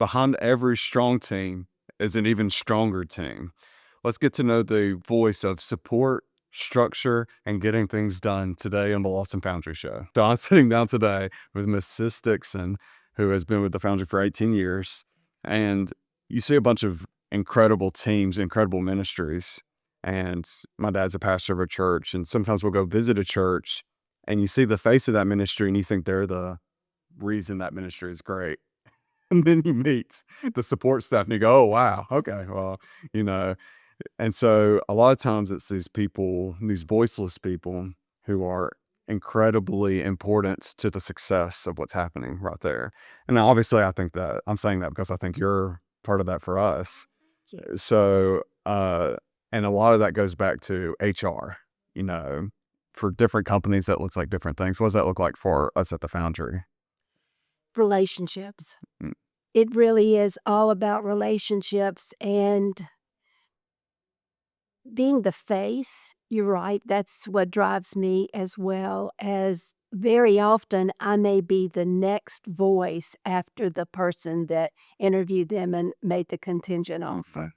behind every strong team is an even stronger team. Let's get to know the voice of support, structure, and getting things done today on the Lost and Foundry show. So I'm sitting down today with Miss Sis Dixon, who has been with the Foundry for 18 years. And you see a bunch of incredible teams, incredible ministries. And my dad's a pastor of a church, and sometimes we'll go visit a church and you see the face of that ministry and you think they're the reason that ministry is great. And then you meet the support staff and you go, oh, wow, okay, well, you know. And so a lot of times it's these people, these voiceless people who are incredibly important to the success of what's happening right there. And obviously I think that I'm saying that because I think you're part of that for us. So, and a lot of that goes back to HR, you know, for different companies that looks like different things. What does that look like for us at the Foundry? Relationships. Mm. It really is all about relationships and being the face. You're right, that's what drives me, as well as very often I may be the next voice after the person that interviewed them and made the contingent offer.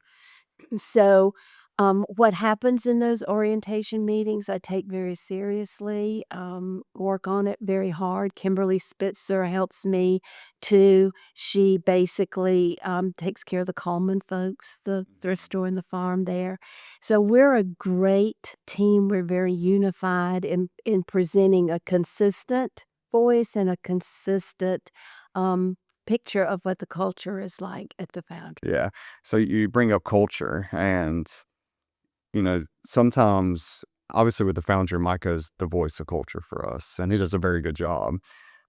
So, what happens in those orientation meetings, I take very seriously, work on it very hard. Kimberly Spitzer helps me too. She basically takes care of the Coleman folks, the thrift store and the farm there. So we're a great team. We're very unified in presenting a consistent voice and a consistent picture of what the culture is like at the Foundry. Yeah. So you bring up culture and, you know, sometimes obviously with the Foundry, Micah's the voice of culture for us and he does a very good job.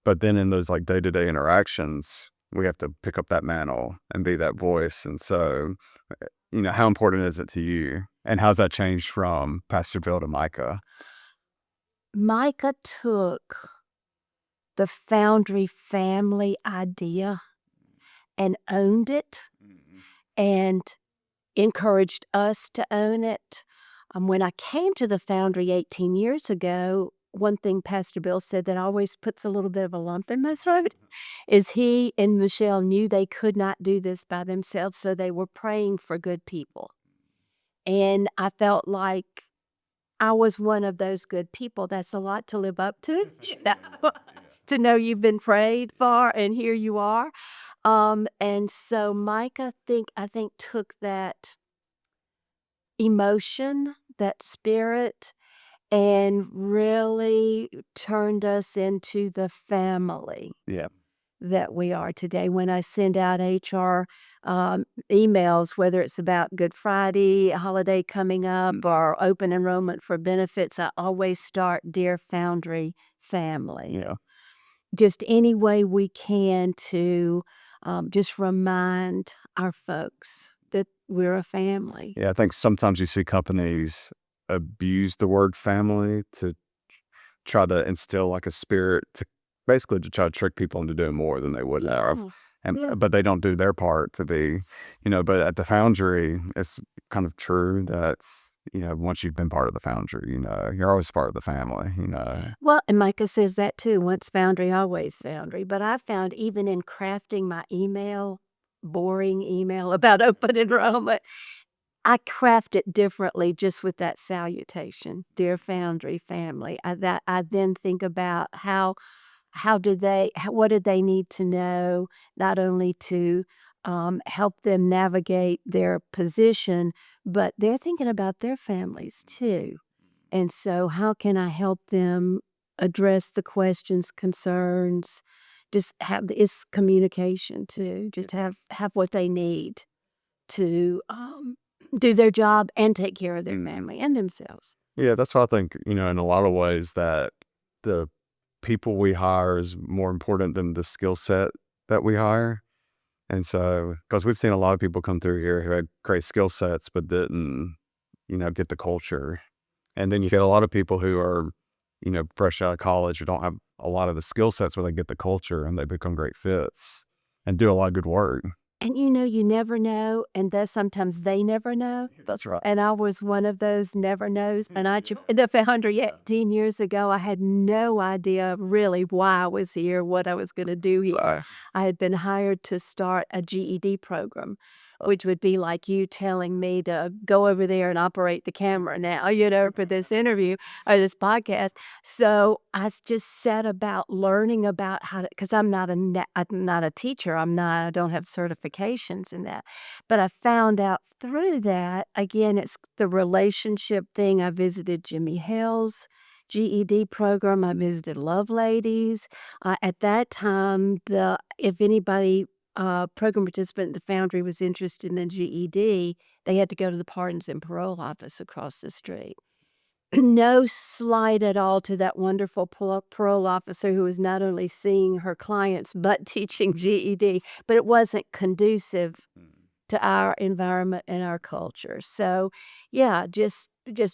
But then in those like day-to-day interactions, we have to pick up that mantle and be that voice. And so, you know, how important is it to you? And how's that changed from Pastor Bill to Micah? Micah took the Foundry family idea and owned it and encouraged us to own it. When I came to the Foundry 18 years ago, one thing Pastor Bill said that always puts a little bit of a lump in my throat is he and Michelle knew they could not do this by themselves, so they were praying for good people. And I felt like I was one of those good people. That's a lot to live up to, to know you've been prayed for and here you are. And so Micah I think took that emotion, that spirit, and really turned us into the family Yeah. that we are today. When I send out HR emails, whether it's about Good Friday, a holiday coming up, or open enrollment for benefits, I always start Dear Foundry Family. Yeah. Just any way we can to just remind our folks that we're a family. Yeah. I think sometimes you see companies abuse the word family to try to instill like a spirit to basically to try to trick people into doing more than they would have. Yeah. And Yeah. but they don't do their part to be, you know, but at the Foundry, it's kind of true that, you know, once you've been part of the Foundry, you know, you're always part of the family, you know. Well, and Micah says that too, once Foundry, always Foundry. But I found even in crafting my email, boring email about open enrollment, I craft it differently just with that salutation, "Dear Foundry family." I then think about what do they need to know, not only to help them navigate their position, but they're thinking about their families too. And so how can I help them address the questions, concerns, just have it's communication too, just have what they need to, do their job and take care of their family and themselves. Yeah, that's why I think, you know, in a lot of ways that the people we hire is more important than the skill set that we hire. And so, because we've seen a lot of people come through here who had great skill sets, but didn't, you know, get the culture. And then you get a lot of people who are, you know, fresh out of college who don't have a lot of the skill sets where they get the culture and they become great fits and do a lot of good work. And you never know, and that sometimes they never know. That's right. And I was one of those never knows. And I joined the Foundry 18 years ago. I had no idea really why I was here, what I was gonna do here. Right. I had been hired to start a GED program, which would be like you telling me to go over there and operate the camera now, for this interview or this podcast. So just set about learning about how to, because I'm not a teacher. I don't have certifications in that. But I found out through that, again, it's the relationship thing. I visited Jimmy Hill's GED program. I visited Love Ladies. At that time, if anybody program participant in the Foundry was interested in GED, they had to go to the Pardons and Parole office across the street. No slight at all to that wonderful parole officer who was not only seeing her clients but teaching GED, but it wasn't conducive to our environment and our culture. So, yeah, just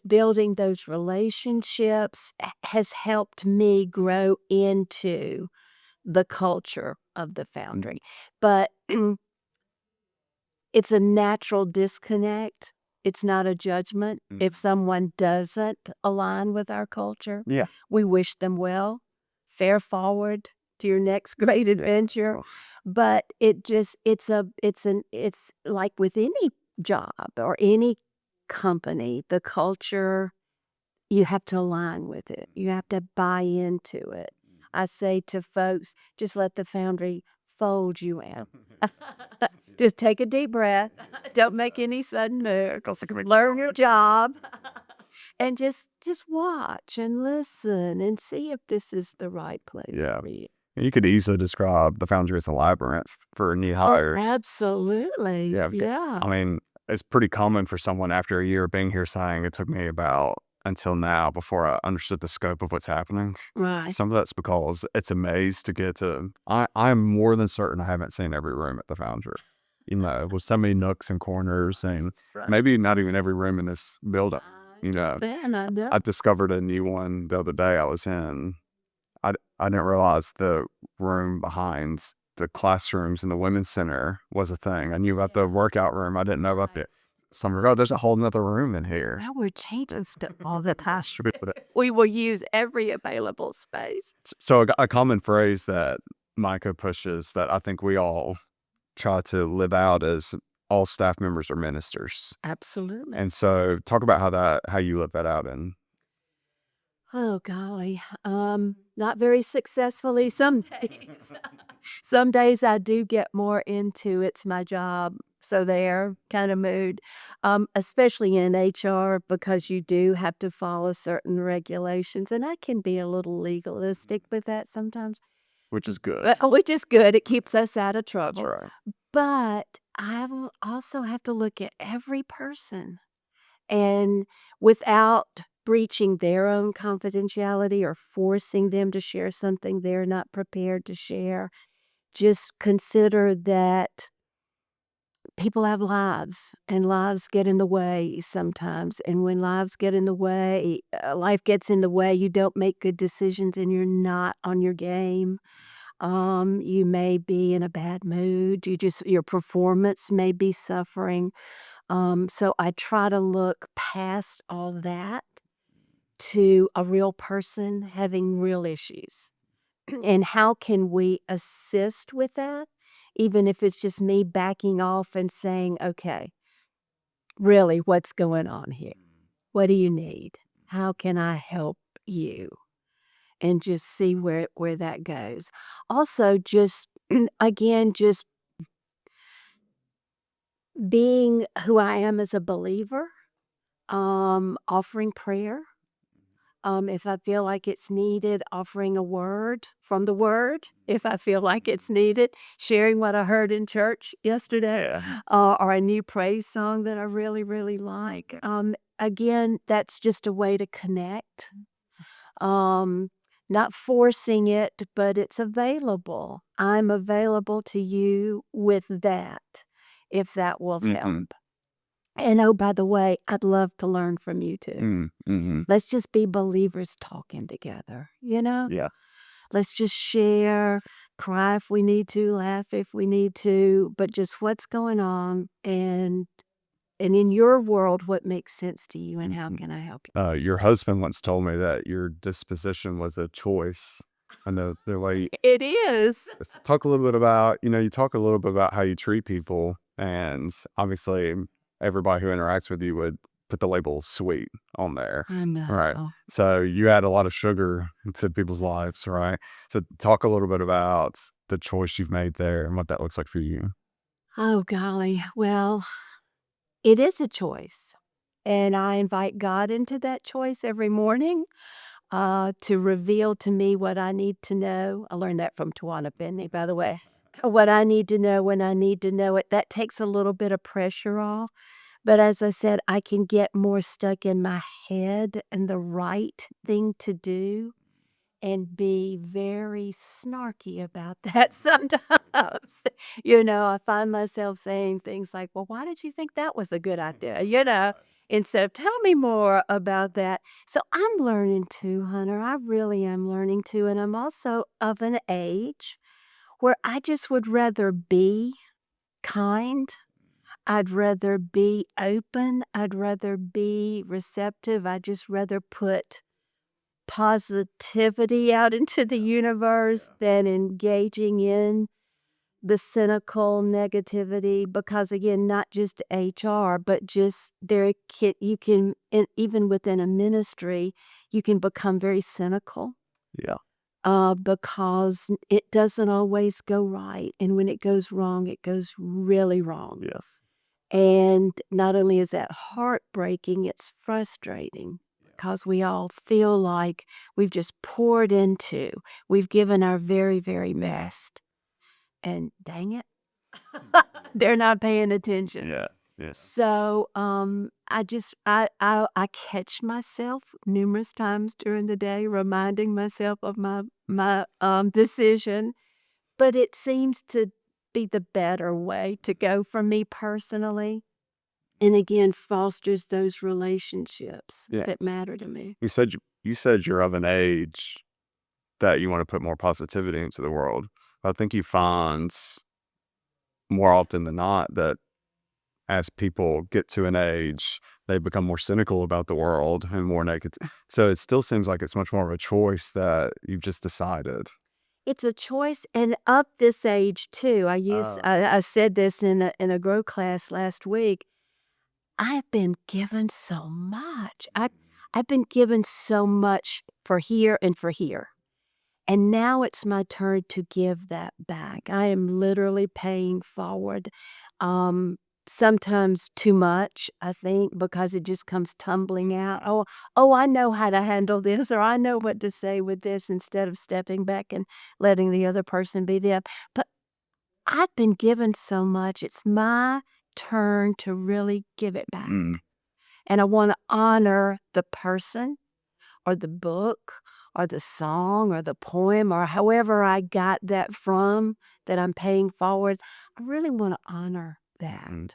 building those relationships has helped me grow into the culture of the Foundry. But it's a natural disconnect. It's not a judgment. If someone doesn't align with our culture, Yeah. we wish them well. Fare forward to your next great adventure. But it's like with any job or any company, the culture, you have to align with it. You have to buy into it. I say to folks, just let the Foundry fold you in. Just take a deep breath. Don't make any sudden moves. Learn your job. And just watch and listen and see if this is the right place Yeah. for you. And you could easily describe the Foundry as a labyrinth for new hires. Absolutely. Yeah. Yeah. I mean, it's pretty common for someone after a year of being here saying it took me about until now before I understood the scope of what's happening. Right. Some of that's because it's a maze to get to. I'm more than certain I haven't seen every room at the Foundry. With so many nooks and corners, and maybe not even every room in this building. I discovered a new one the other day I was in. I didn't realize the room behind the classrooms in the women's center was a thing. I knew about the workout room. I didn't know about it. So I'm like, oh, there's a whole nother room in here. Now we're changing stuff all the time. We will use every available space. So a common phrase that Micah pushes that I think we all try to live out is all staff members are ministers. Absolutely. And so talk about how you live that out in. Oh, golly. Not very successfully some days. Some days I do get more into it's my job, so there kind of mood, especially in HR because you do have to follow certain regulations, and I can be a little legalistic with that sometimes, Which is good. which is good. It keeps us out of That's trouble. right. But I will also have to look at every person and without breaching their own confidentiality or forcing them to share something they're not prepared to share, just consider that people have lives and lives get in the way sometimes. And when lives get in the way, life gets in the way, you don't make good decisions and you're not on your game. You may be in a bad mood. Your performance may be suffering. So I try to look past all that to a real person having real issues. And how can we assist with that? Even if it's just me backing off and saying, okay, really, what's going on here? What do you need? How can I help you? And just see where that goes. Also, just again, just being who I am as a believer, offering prayer. If I feel like it's needed, offering a word from the word, if I feel like it's needed, sharing what I heard in church yesterday, or a new praise song that I really, really like. Again, that's just a way to connect. Not forcing it, but it's available. I'm available to you with that, if that will help. And oh, by the way, I'd love to learn from you too. Let's just be believers talking together, Yeah. Let's just share cry if we need to, laugh if we need to, but just what's going on and in your world, what makes sense to you and how can I help you? Your husband once told me that your disposition was a choice. I know the way. It is. Let's talk a little bit about, you talk a little bit about how you treat people, and obviously everybody who interacts with you would put the label sweet on there. I know. Right. So you add a lot of sugar to people's lives, right? So talk a little bit about the choice you've made there and what that looks like for you. Oh, golly. Well, it is a choice, and I invite God into that choice every morning, to reveal to me what I need to know. I learned that from Tawana Bentley, by the way. What I need to know when I need to know it. That takes a little bit of pressure off, but as I said, I can get more stuck in my head and the right thing to do and be very snarky about that sometimes. I find myself saying things like, "Well, why did you think that was a good idea?" Instead of, "Tell me more about that." So I'm learning too, Hunter. I really am learning too. And I'm also of an age where I just would rather be kind. I'd rather be open. I'd rather be receptive. I'd just rather put positivity out into the universe than engaging in the cynical negativity because again, not just HR, but just you can even within a ministry, you can become very cynical Yeah. because it doesn't always go right. And when it goes wrong, it goes really wrong. Yes. And not only is that heartbreaking, it's frustrating because we all feel like we've just poured into, we've given our very, very best. And dang it, they're not paying attention. Yeah. Yes. So I catch myself numerous times during the day, reminding myself of my decision, but it seems to be the better way to go for me personally. And again, fosters those relationships Yeah. that matter to me. You said you're of an age that you want to put more positivity into the world. I think you find more often than not that as people get to an age, they become more cynical about the world and more negative. So it still seems like it's much more of a choice that you've just decided. It's a choice, and up this age too. I said this in a grow class last week. I've been given so much. I've been given so much for here and for here. And now it's my turn to give that back. I am literally paying forward, um, sometimes too much, I think, because it just comes tumbling out. Oh, I know how to handle this, or I know what to say with this instead of stepping back and letting the other person be them. But I've been given so much. It's my turn to really give it back. Mm. And I want to honor the person or the book or the song or the poem or however I got that from that I'm paying forward. I really want to honor that. Mm.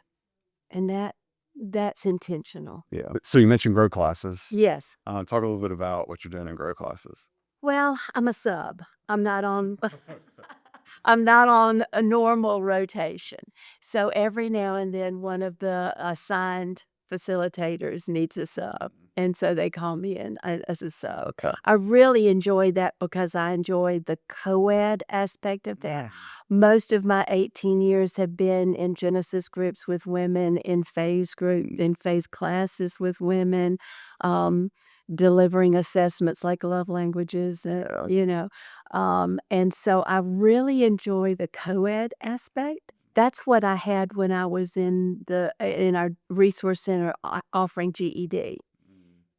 And that's intentional. Yeah. So you mentioned grow classes. Yes. Talk a little bit about what you're doing in grow classes. Well, I'm a sub. I'm not on I'm not on a normal rotation. So every now and then one of the assigned facilitators needs a sub. And so they call me in as a sub. Okay. I really enjoy that because I enjoy the co-ed aspect of that. Most of my 18 years have been in Genesis groups with women, in phase classes with women, um, delivering assessments like love languages, and so I really enjoy the co-ed aspect. That's what I had when I was in our resource center offering GED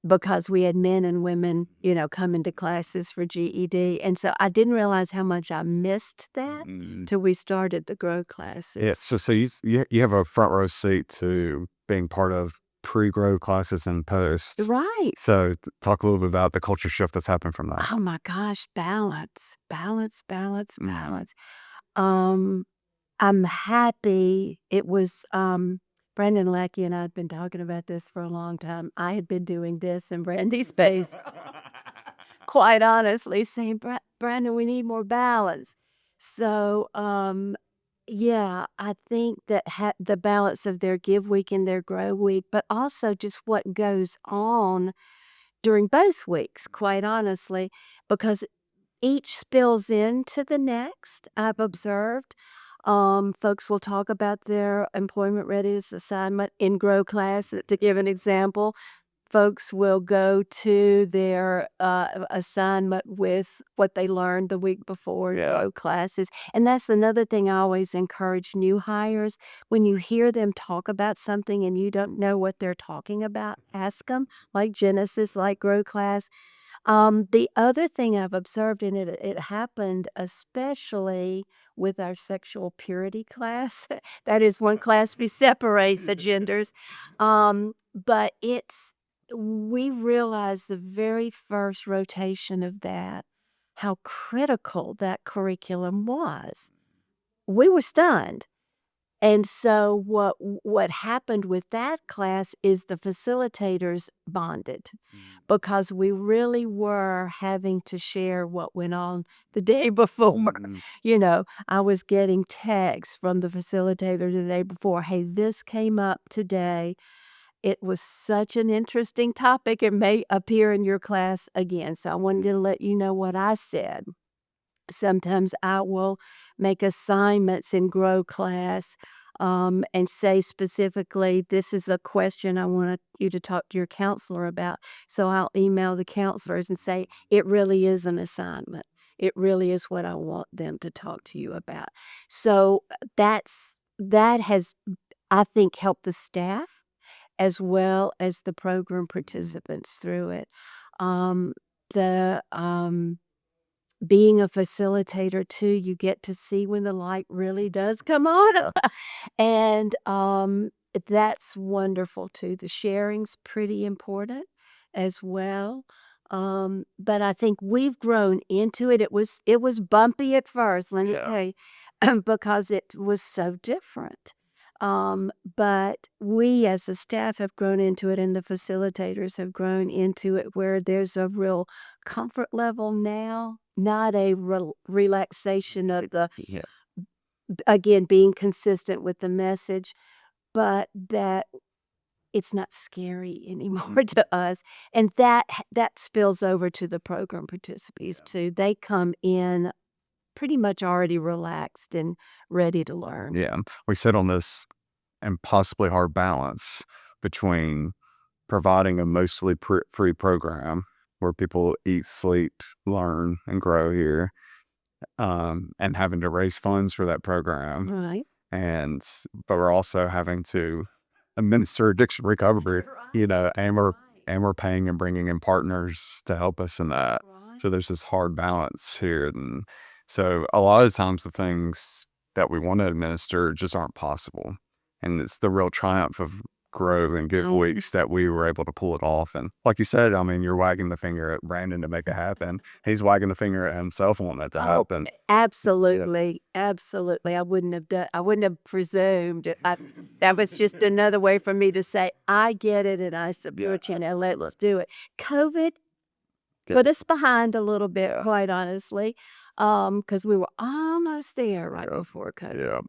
because we had men and women, come into classes for GED. And so I didn't realize how much I missed that till we started the grow classes. Yeah. So you have a front row seat to being part of pre-grow classes and post. Right. So talk a little bit about the culture shift that's happened from that. Oh my gosh, balance, balance, balance, balance. Um, I'm happy it was, Brandon Lackey and I had been talking about this for a long time. I had been doing this in Brandy's space, quite honestly, saying, Brandon, we need more balance." So, yeah, I think that the balance of their give week and their grow week, but also just what goes on during both weeks, quite honestly, because each spills into the next, I've observed. Folks will talk about their employment readiness assignment in grow class, to give an example. Folks will go to their, assignment with what they learned the week before, Yeah. grow classes, and that's another thing I always encourage new hires. When you hear them talk about something and you don't know what they're talking about, ask them, like Genesis, like grow class. The other thing I've observed, and it happened especially with our sexual purity class. That is one class we separate the genders. But it's we realized the very first rotation of that, how critical that curriculum was. We were stunned. And so what happened with that class is the facilitators bonded because we really were having to share what went on the day before. Mhm. I was getting texts from the facilitator the day before, "Hey, this came up today. It was such an interesting topic. It may appear in your class again. So I wanted to let you know what I said." Sometimes I will make assignments in grow class, and say specifically, "This is a question I want you to talk to your counselor about." So I'll email the counselors and say, "It really is an assignment. It really is what I want them to talk to you about." So that has, I think, helped the staff as well as the program participants through it. The Being a facilitator too, you get to see when the light really does come on, and, that's wonderful too. The sharing's pretty important as well, but I think we've grown into it. It was bumpy at first, let me Yeah. tell you, because it was so different, but we as a staff have grown into it, and the facilitators have grown into it where there's a real comfort level now, not a relaxation of the Yeah. again, being consistent with the message, but that it's not scary anymore to us, and that spills over to the program participants too. They come in pretty much already relaxed and ready to learn. Yeah. We sit on this impossibly hard balance between providing a mostly free program where people eat, sleep, learn, and grow here, and having to raise funds for that program. Right. And but we're also having to administer addiction recovery, and we're paying and bringing in partners to help us in that. Right. So there's this hard balance here, and so a lot of times the things that we want to administer just aren't possible, and it's the real triumph of grow and give weeks that we were able to pull it off. And like you said, I mean, you're wagging the finger at Brandon to make it happen. He's wagging the finger at himself wanting it to happen. Absolutely, absolutely. I wouldn't have presumed. That was just another way for me to say, "I get it, and I support you. Now let's do it." COVID put us behind a little bit, quite honestly, because we were almost there right before COVID. Yeah.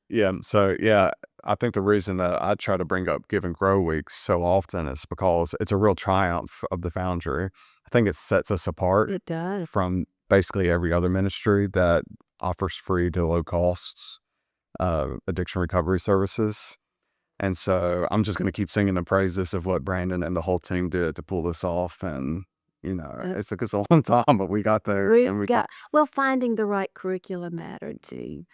Yeah. So, yeah, I think the reason that I try to bring up Give and Grow Weeks so often is because it's a real triumph of the Foundry. I think it sets us apart It does. from basically every other ministry that offers free to low costs addiction recovery services. And so I'm just going to keep singing the praises of what Brandon and the whole team did to pull this off. And, Uh, it took us a long time, but we got there we and we got, got well, finding the right curriculum mattered too.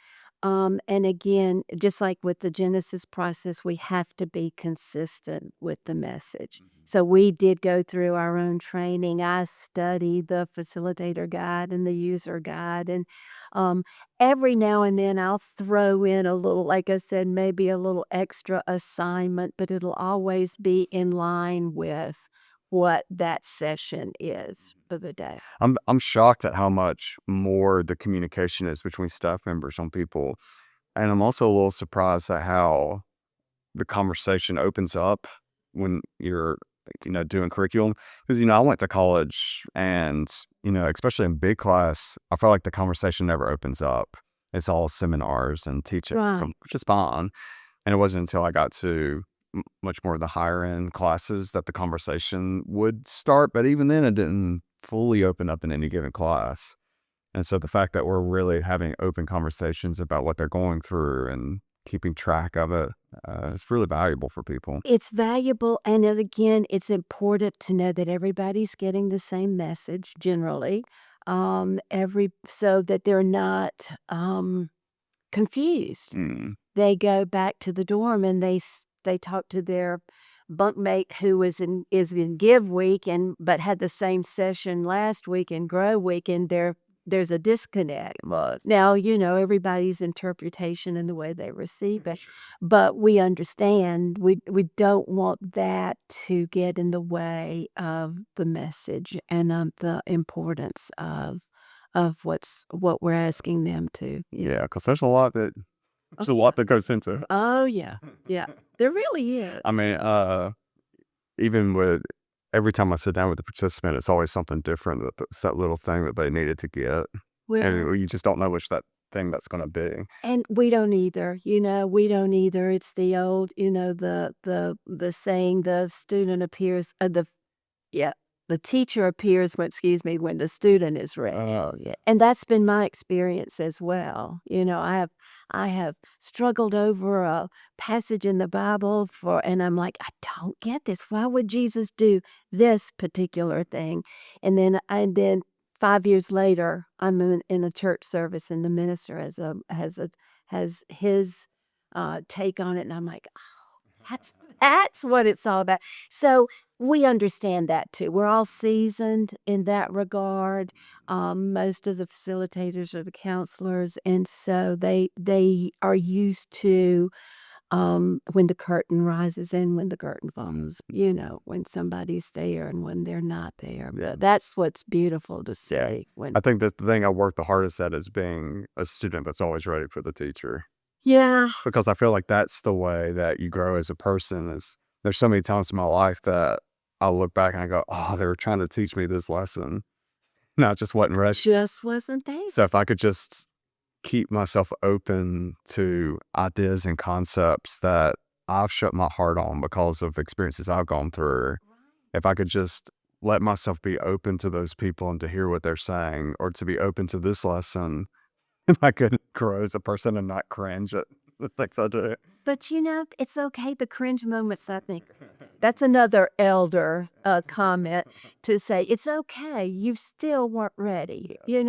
And again, just like with the Genesis process, we have to be consistent with the message. So we did go through our own training. I studied the facilitator guide and the user guide. And um, every now and then I'll throw in a little, like I said, maybe a little extra assignment, but it'll always be in line with what that session is for the day. I'm shocked at how much more the communication is between staff members on people. And I'm also a little surprised at how the conversation opens up when you're doing curriculum. Because, I went to college and, especially in big class, I feel like the conversation never opens up. It's all seminars and teachings, Right. which is fine. And it wasn't until I got to much more of the higher end classes that the conversation would start. But even then, it didn't fully open up in any given class. And so the fact that we're really having open conversations about what they're going through and keeping track of it, is really valuable for people. It's valuable, and then again, it's important to know that everybody's getting the same message generally, so that they're not, confused. Mm. They go back to the dorm and they talk to their bunkmate who is in Give Week but had the same session last week in Grow Week, and there's a disconnect. But Now, everybody's interpretation and the way they receive it, but we understand we don't want that to get in the way of the message and of the importance of what we're asking them to. yeah, because there's a lot that goes into it. Oh, yeah. Yeah. There really is. I mean, even with every time I sit down with the participant, it's always something different. It's that little thing that they needed to get, Well, and you just don't know which that thing that's going to be. and we don't either, we don't either. It's the old, the saying, the student appears, yeah, the teacher appears when the student is ready. Oh yeah, And that's been my experience as well. I have struggled over a passage in the Bible and I'm like, I don't get this. Why would Jesus do this particular thing? And then 5 years later, I'm in a church service and the minister has his take on it, and I'm like, oh, that's what it's all about. So we understand that too. We're all seasoned in that regard. Most of the facilitators are the counselors, and so they are used to when the curtain rises and when the curtain falls. When somebody's there and when they're not there. Yeah. But that's what's beautiful to see. I think that's the thing I work the hardest at is being a student that's always ready for the teacher. Yeah. Because I feel like that's the way that you grow as a person. Is there's so many times in my life that I look back and I go, oh, they were trying to teach me this lesson. No, I just wasn't ready. Just wasn't there. So if I could just keep myself open to ideas and concepts that I've shut my heart on because of experiences I've gone through, if I could just let myself be open to those people and to hear what they're saying, or to be open to this lesson, I could grow as a person and not cringe at the things I do. But it's okay. The cringe moments, I think, that's another elder comment to say it's okay. You still weren't ready. You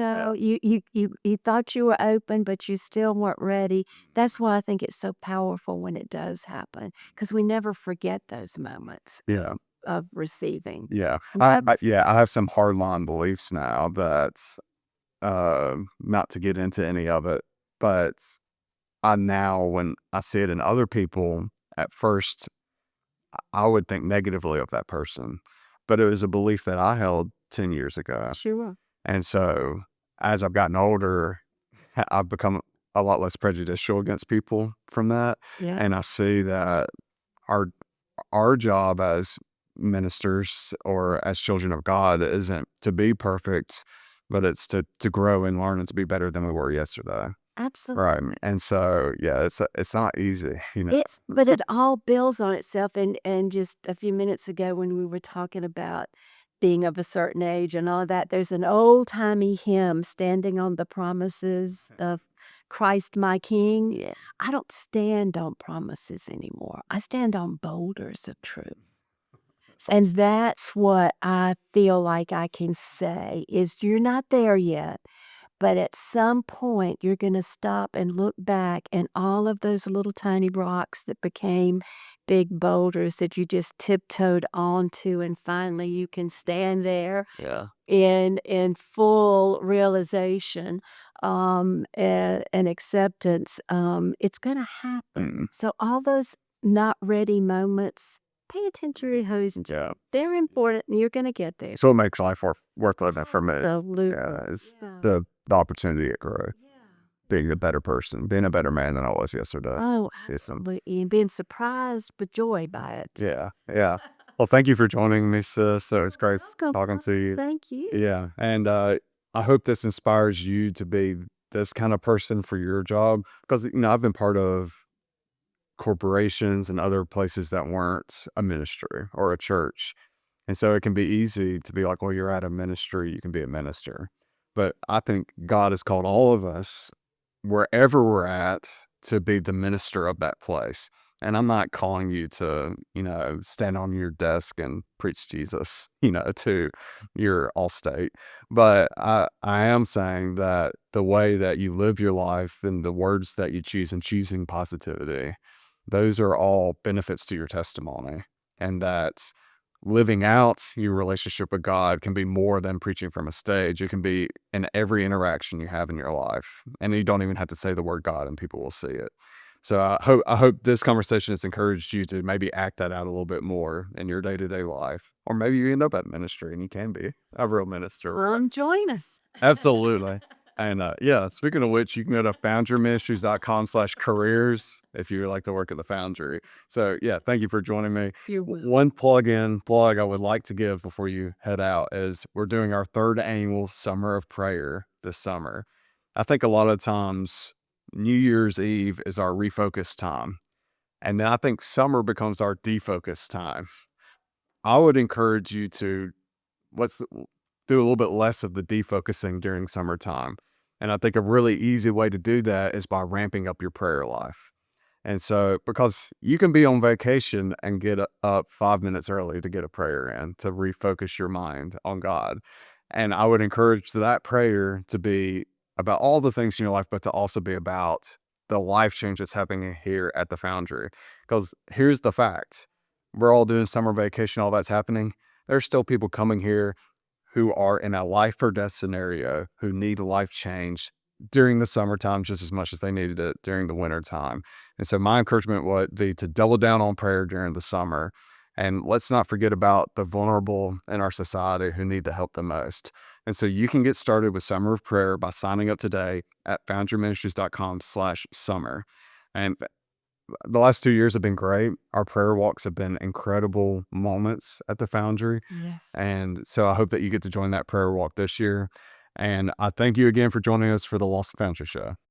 thought you were open, but you still weren't ready. That's why I think it's so powerful when it does happen, because we never forget those moments Yeah. of receiving. Yeah. Never. I have some hardline beliefs now that, not to get into any of it, but when I see it in other people, at first, I would think negatively of that person, but it was a belief that I held 10 years ago. Sure. And so as I've gotten older, I've become a lot less prejudicial against people from that. Yeah. And I see that our job as ministers or as children of God isn't to be perfect, but it's to grow and learn and to be better than we were yesterday. Absolutely. Right. And so, yeah, it's not easy, But it all builds on itself, and just a few minutes ago when we were talking about being of a certain age and all that, there's an old-timey hymn, "Standing on the Promises of Christ my King." Yeah. I don't stand on promises anymore. I stand on boulders of truth. And that's what I feel like I can say is you're not there yet. But at some point, you're gonna stop and look back, and all of those little tiny rocks that became big boulders that you just tiptoed onto, and finally you can stand there Yeah. in full realization, and acceptance. It's gonna happen. Mm. So all those not ready moments, pay attention to those. Yeah. They're important, and you're gonna get there. So it makes life worth living for me. Absolutely. Yeah. It's Yeah. the opportunity to grow, Yeah. being a better person, being a better man than I was yesterday. Oh, Is some, absolutely, and being surprised with joy by it. yeah. Yeah. Well, thank you for joining me, sis. So it's You're great welcome. talking to you. Thank you. Yeah. And I hope this inspires you to be this kind of person for your job. Because, I've been part of corporations and other places that weren't a ministry or a church. And so it can be easy to be like, well, you're at a ministry, you can be a minister. But I think God has called all of us, wherever we're at, to be the minister of that place. And I'm not calling you to, stand on your desk and preach Jesus, to your all state. But I am saying that the way that you live your life and the words that you choose and choosing positivity, those are all benefits to your testimony. And that living out your relationship with God can be more than preaching from a stage. It can be in every interaction you have in your life. And you don't even have to say the word God and people will see it. So I hope this conversation has encouraged you to maybe act that out a little bit more in your day-to-day life. Or maybe you end up at ministry and you can be a real minister. Come join us. Absolutely. And yeah, speaking of which, you can go to foundryministries.com/careers if you would like to work at the Foundry. So yeah, thank you for joining me. You're welcome. One plug I would like to give before you head out is we're doing our 3rd annual Summer of Prayer this summer. I think a lot of times New Year's Eve is our refocus time. And then I think summer becomes our defocus time. I would encourage you to let's do a little bit less of the defocusing during summertime. And I think a really easy way to do that is by ramping up your prayer life. And so, because you can be on vacation and get up 5 minutes early to get a prayer in to refocus your mind on God. And I would encourage that prayer to be about all the things in your life, but to also be about the life change that's happening here at the Foundry. Because here's the fact: we're all doing summer vacation, all that's happening. There's still people coming here who are in a life or death scenario who need life change during the summertime just as much as they needed it during the winter time. And so my encouragement would be to double down on prayer during the summer. And let's not forget about the vulnerable in our society who need the help the most. And so you can get started with Summer of Prayer by signing up today at foundryministries.com/summer. And the last 2 years have been great. Our prayer walks have been incredible moments at the Foundry. Yes. And so I hope that you get to join that prayer walk this year. And I thank you again for joining us for the Lost Foundry Show.